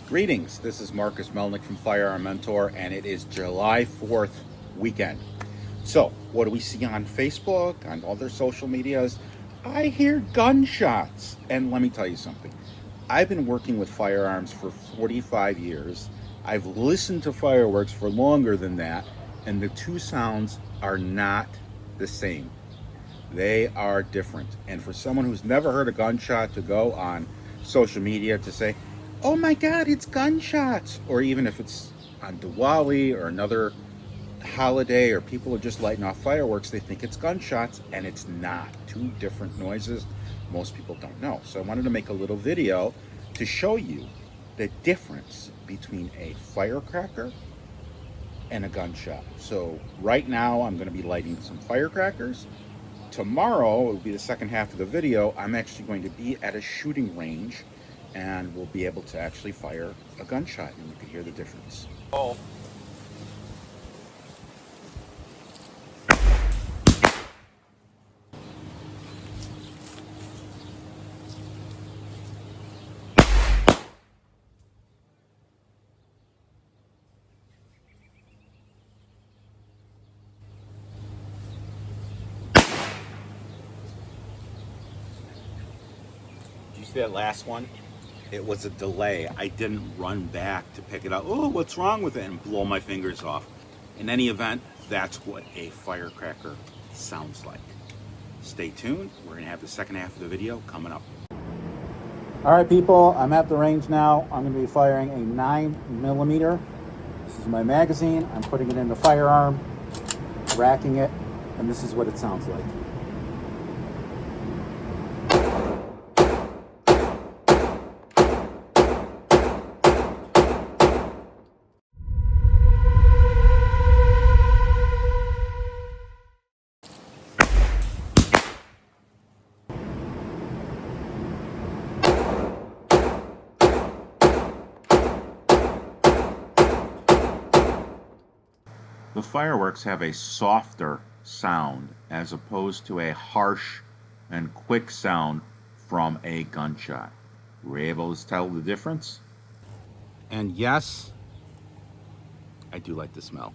Greetings, this is Marcus Melnick from Firearm Mentor, and it is July 4th weekend. So, what do we see on Facebook, on other social medias? I hear gunshots. And let me tell you something. I've been working with firearms for 45 years. I've listened to fireworks for longer than that, and the two sounds are not the same. They are different. And for someone who's never heard a gunshot to go on social media to say, oh my God, it's gunshots, or even if it's on Diwali or another holiday or people are just lighting off fireworks, they think it's gunshots, and it's not. Two different noises most people don't know. So I wanted to make a little video to show you the difference between a firecracker and a gunshot. So right now I'm going to be lighting some firecrackers. Tomorrow, it will be the second half of the video, I'm actually going to be at a shooting range and we'll be able to actually fire a gunshot and you can hear the difference. Oh. Did you see that last one? It was a delay. I didn't run back to pick it up. Oh, what's wrong with it? And blow my fingers off. In any event, that's what a firecracker sounds like. Stay tuned. We're going to have the second half of the video coming up. All right, people, I'm at the range now. I'm going to be firing a 9mm. This is my magazine. I'm putting it in the firearm, racking it, and this is what it sounds like. The fireworks have a softer sound as opposed to a harsh and quick sound from a gunshot. Were you able to tell the difference? And yes, I do like the smell.